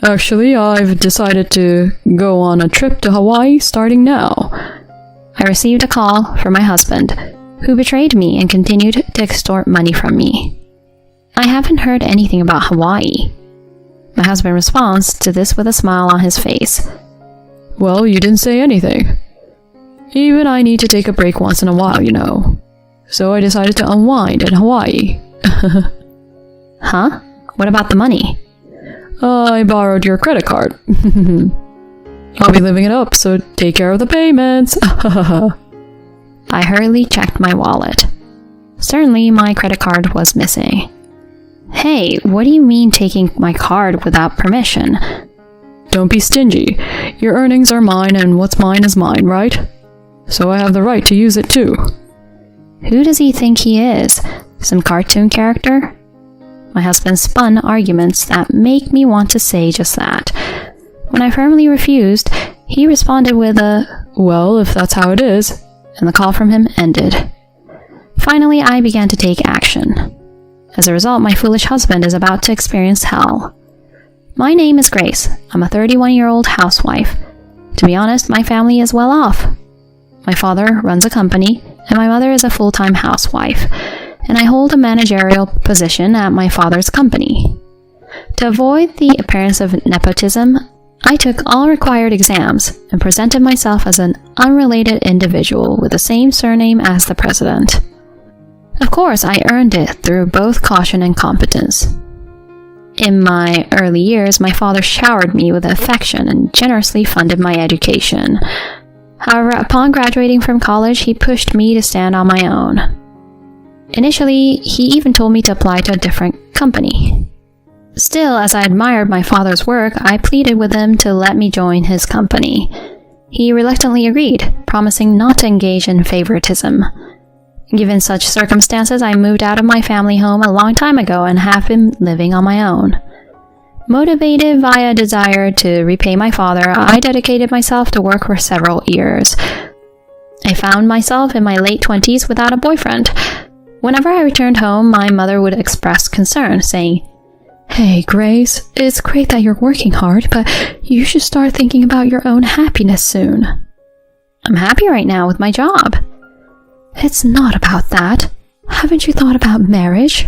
Actually, I've decided to go on a trip to Hawaii starting now. I received a call from my husband, who betrayed me and continued to extort money from me. I haven't heard anything about Hawaii. My husband responds to this with a smile on his face. Well, you didn't say anything. Even I need to take a break once in a while, you know. So I decided to unwind in Hawaii. Huh? What about the money? I borrowed your credit card. I'll be living it up, so take care of the payments. I hurriedly checked my wallet. Certainly, my credit card was missing. Hey, what do you mean taking my card without permission? Don't be stingy. Your earnings are mine, and what's mine is mine, right? So I have the right to use it too. Who does he think he is? Some cartoon character? My husband spun arguments that make me want to say just that. When I firmly refused, he responded with a, "Well, if that's how it is," and the call from him ended. Finally, I began to take action. As a result, my foolish husband is about to experience hell. My name is Grace. I'm a 31-year-old housewife. To be honest, my family is well off. My father runs a company, and my mother is a full-time housewife, and I hold a managerial position at my father's company. To avoid the appearance of nepotism, I took all required exams and presented myself as an unrelated individual with the same surname as the president. Of course, I earned it through both caution and competence. In my early years, my father showered me with affection and generously funded my education. However, upon graduating from college, he pushed me to stand on my own. Initially, he even told me to apply to a different company. Still, as I admired my father's work, I pleaded with him to let me join his company. He reluctantly agreed, promising not to engage in favoritism. Given such circumstances, I moved out of my family home a long time ago and have been living on my own. Motivated via a desire to repay my father, I dedicated myself to work for several years. I found myself in my late 20s without a boyfriend. Whenever I returned home, my mother would express concern, saying, "Hey, Grace, it's great that you're working hard, but you should start thinking about your own happiness soon." I'm happy right now with my job. It's not about that. Haven't you thought about marriage?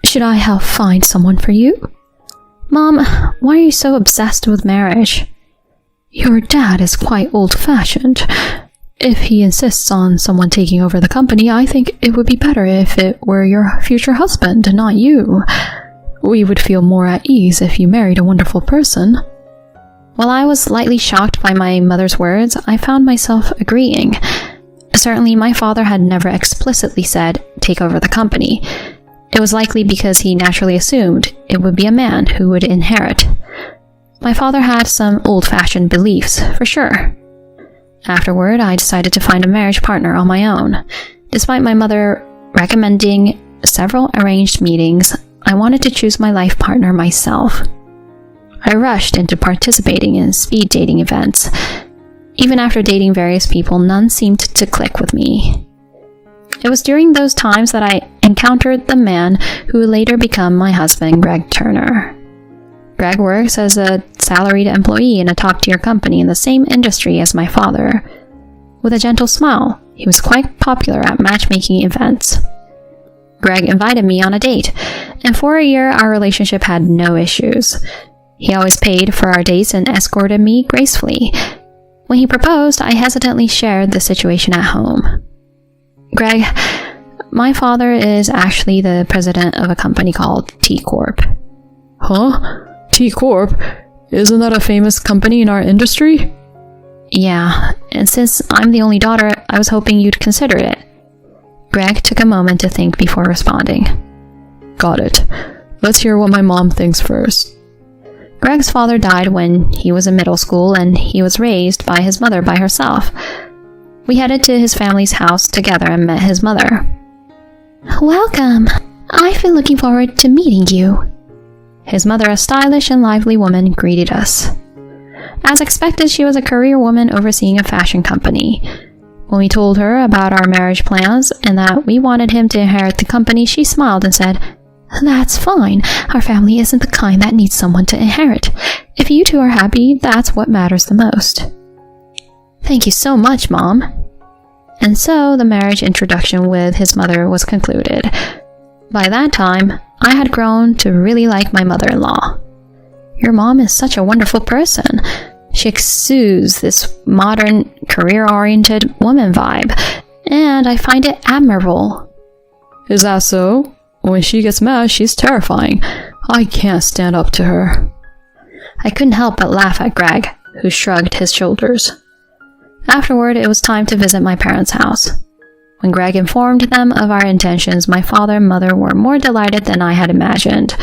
Should I help find someone for you? Mom, why are you so obsessed with marriage? Your dad is quite old-fashioned. If he insists on someone taking over the company, I think it would be better if it were your future husband, not you. We would feel more at ease if you married a wonderful person. While I was slightly shocked by my mother's words, I found myself agreeing. Certainly, my father had never explicitly said, "take over the company." It was likely because he naturally assumed it would be a man who would inherit. My father had some old-fashioned beliefs, for sure. Afterward, I decided to find a marriage partner on my own. Despite my mother recommending several arranged meetings, I wanted to choose my life partner myself. I rushed into participating in speed dating events. Even after dating various people, none seemed to click with me. It was during those times that I encountered the man who would later become my husband, Greg Turner. Greg works as a salaried employee in a top-tier company in the same industry as my father. With a gentle smile, he was quite popular at matchmaking events. Greg invited me on a date, and for a year our relationship had no issues. He always paid for our dates and escorted me gracefully. When he proposed, I hesitantly shared the situation at home. "Greg, my father is actually the president of a company called T Corp." "Huh? T Corp? Isn't that a famous company in our industry?" "Yeah, and since I'm the only daughter, I was hoping you'd consider it." Greg took a moment to think before responding. "Got it. Let's hear what my mom thinks first." Greg's father died when he was in middle school, and he was raised by his mother by herself. We headed to his family's house together and met his mother. "Welcome. I've been looking forward to meeting you." His mother, a stylish and lively woman, greeted us. As expected, she was a career woman overseeing a fashion company. When we told her about our marriage plans and that we wanted him to inherit the company, she smiled and said, That's fine. Our family isn't the kind that needs someone to inherit. If you two are happy, that's what matters the most. Thank you so much, Mom. And so the marriage introduction with his mother was concluded. By that time, I had grown to really like my mother-in-law. Your mom is such a wonderful person. She exudes this modern, career-oriented woman vibe, and I find it admirable. Is that so? When she gets mad, she's terrifying. I can't stand up to her. I couldn't help but laugh at Greg, who shrugged his shoulders. Afterward, it was time to visit my parents' house. When Greg informed them of our intentions, my father and mother were more delighted than I had imagined.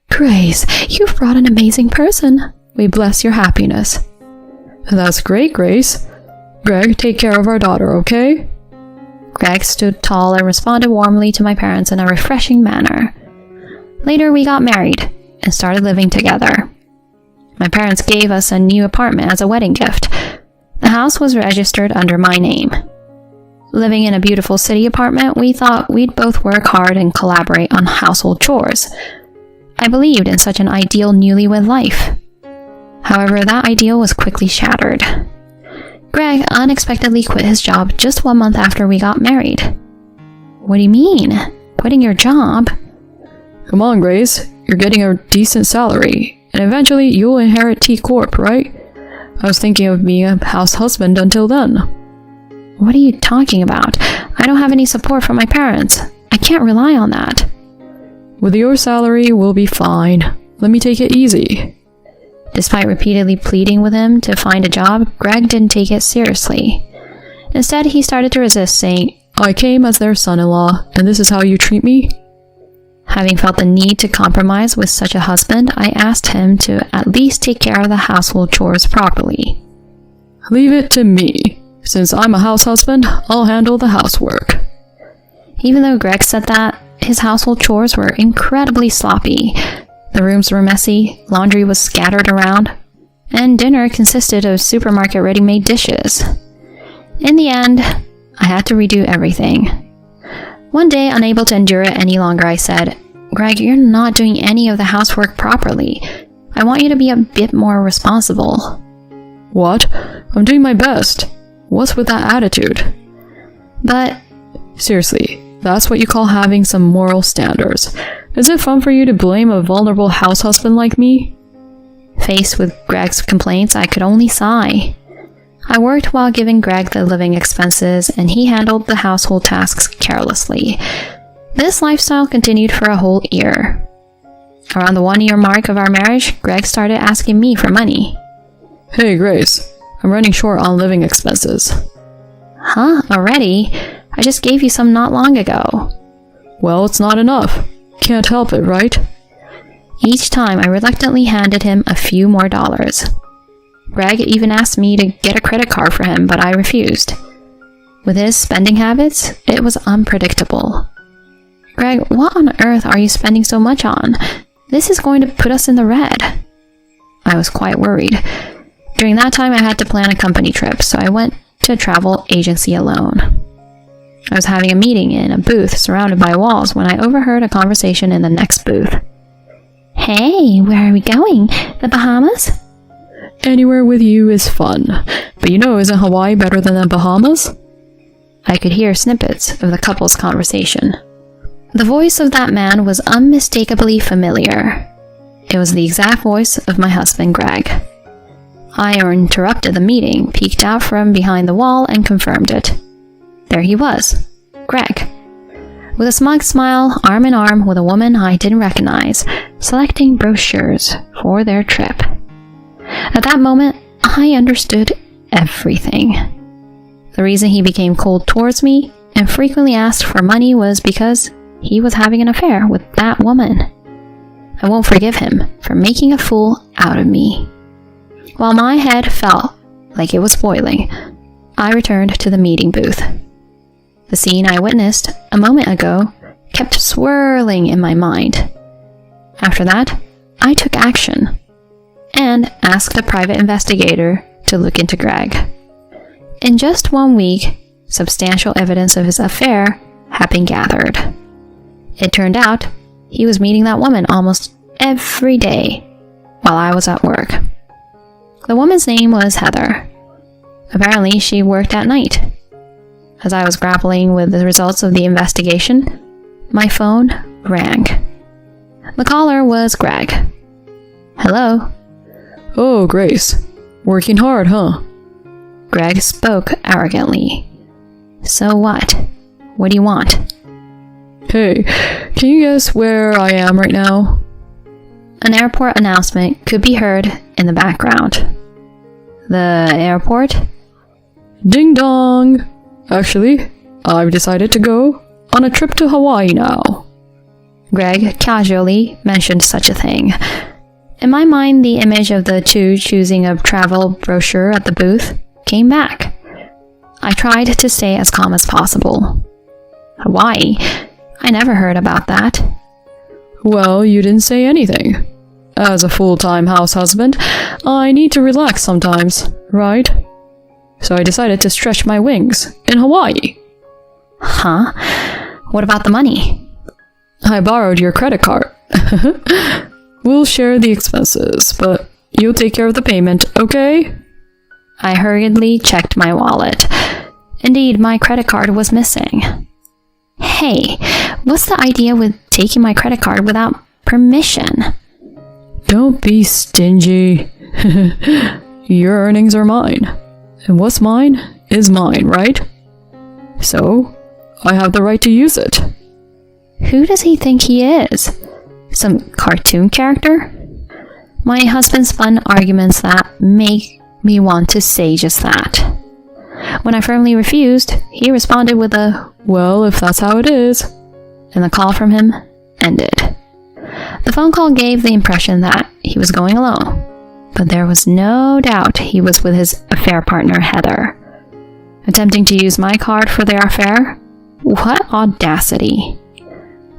Grace, you've brought an amazing person. We bless your happiness. That's great, Grace. Greg, take care of our daughter, okay? Greg stood tall and responded warmly to my parents in a refreshing manner. Later, we got married and started living together. My parents gave us a new apartment as a wedding gift. The house was registered under my name. Living in a beautiful city apartment, we thought we'd both work hard and collaborate on household chores. I believed in such an ideal newlywed life. However, that ideal was quickly shattered. Greg unexpectedly quit his job just 1 month after we got married. What do you mean? Quitting your job? Come on, Grace. You're getting a decent salary, and eventually you'll inherit T Corp, right? I was thinking of being a house husband until then. What are you talking about? I don't have any support from my parents. I can't rely on that. With your salary, we'll be fine. Let me take it easy. Despite repeatedly pleading with him to find a job, Greg didn't take it seriously. Instead, he started to resist, saying, I came as their son-in-law, and this is how you treat me? Having felt the need to compromise with such a husband, I asked him to at least take care of the household chores properly. Leave it to me. Since I'm a house husband, I'll handle the housework. Even though Greg said that, his household chores were incredibly sloppy. The rooms were messy, laundry was scattered around, and dinner consisted of supermarket ready-made dishes. In the end, I had to redo everything. One day, unable to endure it any longer, I said, Greg, you're not doing any of the housework properly. I want you to be a bit more responsible. What? I'm doing my best. What's with that attitude? But... Seriously, that's what you call having some moral standards. Is it fun for you to blame a vulnerable house husband like me? Faced with Greg's complaints, I could only sigh. I worked while giving Greg the living expenses, and he handled the household tasks carelessly. This lifestyle continued for a whole year. Around the 1-year mark of our marriage, Greg started asking me for money. Hey, Grace, I'm running short on living expenses. Huh? Already? I just gave you some not long ago. Well, it's not enough. Can't help it, right? Each time, I reluctantly handed him a few more dollars. Greg even asked me to get a credit card for him, but I refused. With his spending habits, it was unpredictable. Greg, what on earth are you spending so much on? This is going to put us in the red. I was quite worried. During that time, I had to plan a company trip, so I went to a travel agency alone. I was having a meeting in a booth surrounded by walls when I overheard a conversation in the next booth. Hey, where are we going? The Bahamas? Anywhere with you is fun. But isn't Hawaii better than the Bahamas? I could hear snippets of the couple's conversation. The voice of that man was unmistakably familiar. It was the exact voice of my husband, Greg. I interrupted the meeting, peeked out from behind the wall, and confirmed it. There he was, Greg, with a smug smile, arm in arm with a woman I didn't recognize, selecting brochures for their trip. At that moment, I understood everything. The reason he became cold towards me and frequently asked for money was because he was having an affair with that woman. I won't forgive him for making a fool out of me. While my head felt like it was boiling, I returned to the meeting booth. The scene I witnessed a moment ago kept swirling in my mind. After that, I took action and asked a private investigator to look into Greg. In just 1 week, substantial evidence of his affair had been gathered. It turned out He was meeting that woman almost every day while I was at work. The woman's name was Heather. Apparently, she worked at night. As I was grappling with the results of the investigation, my phone rang. The caller was Greg. Hello? Oh, Grace. Working hard, huh? Greg spoke arrogantly. So what? What do you want? Hey, can you guess where I am right now? An airport announcement could be heard in the background. The airport? Ding dong! Actually, I've decided to go on a trip to Hawaii now. Greg casually mentioned such a thing. In my mind, the image of the two choosing a travel brochure at the booth came back. I tried to stay as calm as possible. Hawaii? I never heard about that. Well, you didn't say anything. As a full-time house husband, I need to relax sometimes, right? So I decided to stretch my wings in Hawaii. Huh? What about the money? I borrowed your credit card. We'll share the expenses, but you'll take care of the payment, okay? I hurriedly checked my wallet. Indeed, my credit card was missing. Hey, what's the idea with taking my credit card without permission? Don't be stingy. Your earnings are mine. And what's mine is mine, right? So, I have the right to use it. Who does he think he is? Some cartoon character? My husband spun arguments that make me want to say just that. When I firmly refused, he responded with a, "Well, if that's how it is," and the call from him ended. The phone call gave the impression that he was going alone, but there was no doubt he was with his affair partner, Heather. Attempting to use my card for their affair? What audacity.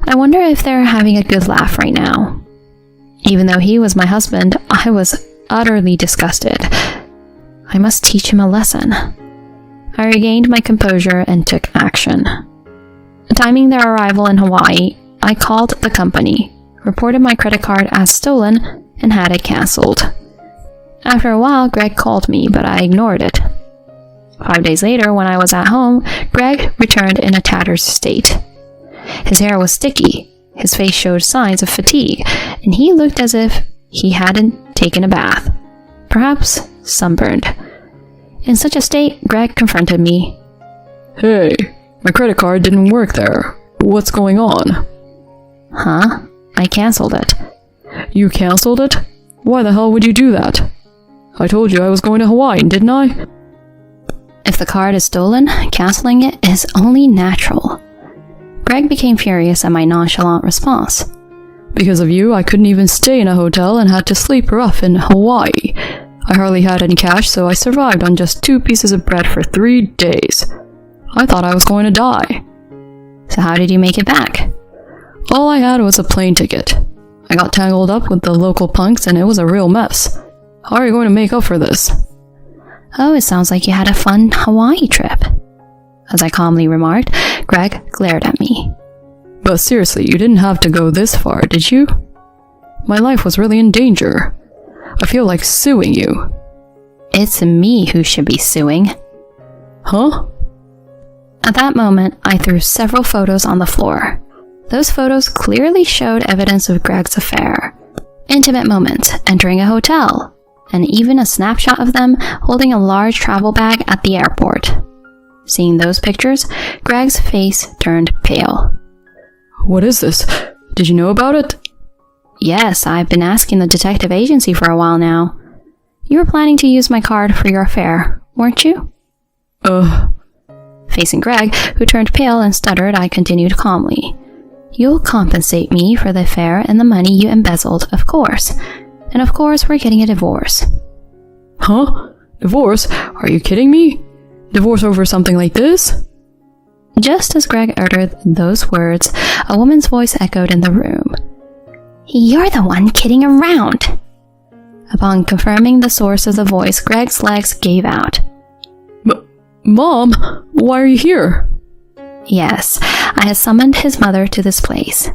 I wonder if they're having a good laugh right now. Even though he was my husband, I was utterly disgusted. I must teach him a lesson. I regained my composure and took action. Timing their arrival in Hawaii, I called the company, reported my credit card as stolen, and had it cancelled. After a while, Greg called me, but I ignored it. 5 days later, when I was at home, Greg returned in a tattered state. His hair was sticky, his face showed signs of fatigue, and he looked as if he hadn't taken a bath. Perhaps sunburned. In such a state, Greg confronted me. "Hey, my credit card didn't work there. What's going on?" Huh? I cancelled it. You canceled it? Why the hell would you do that? I told you I was going to Hawaii, didn't I? If the card is stolen, cancelling it is only natural. Greg became furious at my nonchalant response. Because of you, I couldn't even stay in a hotel and had to sleep rough in Hawaii. I hardly had any cash, so I survived on just 2 pieces of bread for 3 days. I thought I was going to die. So how did you make it back? All I had was a plane ticket. I got tangled up with the local punks and it was a real mess. How are you going to make up for this? Oh, it sounds like you had a fun Hawaii trip. As I calmly remarked, Greg glared at me. But seriously, you didn't have to go this far, did you? My life was really in danger. I feel like suing you. It's me who should be suing. Huh? At that moment, I threw several photos on the floor. Those photos clearly showed evidence of Greg's affair. Intimate moments, entering a hotel, and even a snapshot of them holding a large travel bag at the airport. Seeing those pictures, Greg's face turned pale. What is this? Did you know about it? Yes, I've been asking the detective agency for a while now. You were planning to use my card for your affair, weren't you? Facing Greg, who turned pale and stuttered, I continued calmly. You'll compensate me for the affair and the money you embezzled, of course. And of course, we're getting a divorce. Huh? Divorce? Are you kidding me? Divorce over something like this? Just as Greg uttered those words, a woman's voice echoed in the room. You're the one kidding around. Upon confirming the source of the voice, Greg's legs gave out. Mom, why are you here? Yes, I had summoned his mother to this place.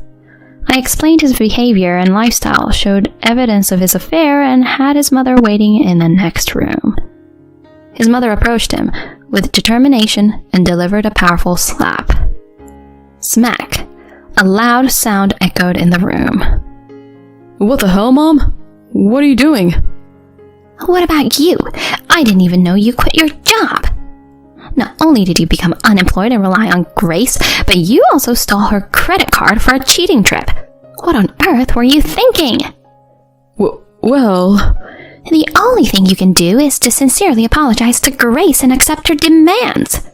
I explained his behavior and lifestyle, showed evidence of his affair, and had his mother waiting in the next room. His mother approached him with determination and delivered a powerful slap. Smack! A loud sound echoed in the room. What the hell, Mom? What are you doing? What about you? I didn't even know you quit your job. Not only did you become unemployed and rely on Grace, but you also stole her credit card for a cheating trip. What on earth were you thinking? Well... The only thing you can do is to sincerely apologize to Grace and accept her demands.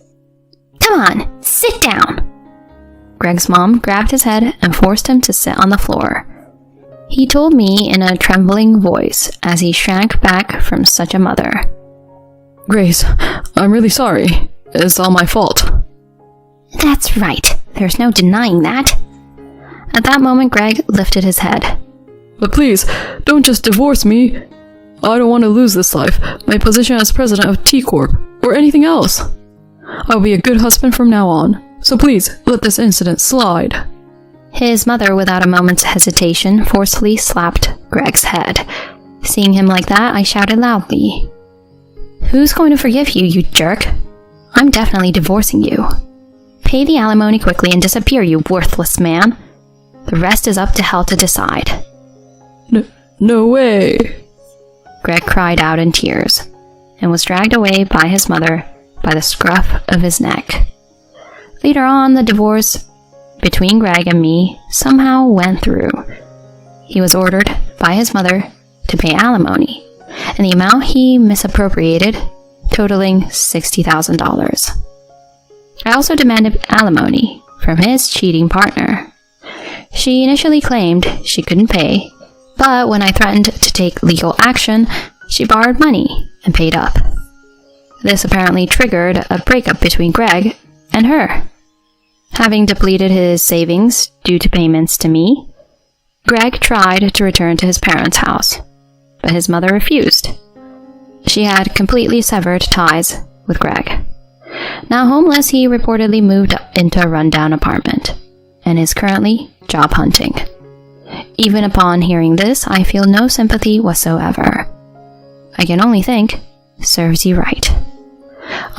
Come on, sit down. Greg's mom grabbed his head and forced him to sit on the floor. He told me in a trembling voice as he shrank back from such a mother. Grace, I'm really sorry. It's all my fault. That's right. There's no denying that. At that moment, Greg lifted his head. But please, don't just divorce me. I don't want to lose this life, my position as president of T Corp, or anything else. I'll be a good husband from now on, so please let this incident slide. His mother, without a moment's hesitation, forcefully slapped Greg's head. Seeing him like that, I shouted loudly, "Who's going to forgive you, you jerk? I'm definitely divorcing you. Pay the alimony quickly and disappear, you worthless man. The rest is up to hell to decide." No way. Greg cried out in tears and was dragged away by his mother by the scruff of his neck. Later on, the divorce between Greg and me somehow went through. He was ordered by his mother to pay alimony, and the amount he misappropriated totaling $60,000. I also demanded alimony from his cheating partner. She initially claimed she couldn't pay, but when I threatened to take legal action, she borrowed money and paid up. This apparently triggered a breakup between Greg and her. Having depleted his savings due to payments to me, Greg tried to return to his parents' house, but his mother refused. She had completely severed ties with Greg. Now homeless, he reportedly moved into a rundown apartment and is currently job hunting. Even upon hearing this, I feel no sympathy whatsoever. I can only think, serves you right.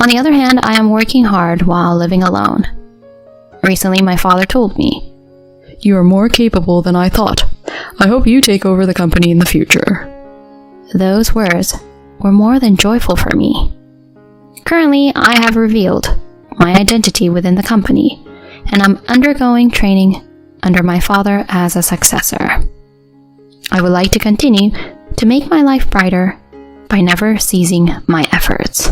On the other hand, I am working hard while living alone. Recently, my father told me, "You are more capable than I thought. I hope you take over the company in the future." Those words were more than joyful for me. Currently, I have revealed my identity within the company, and I'm undergoing training under my father as a successor. I would like to continue to make my life brighter by never ceasing my efforts.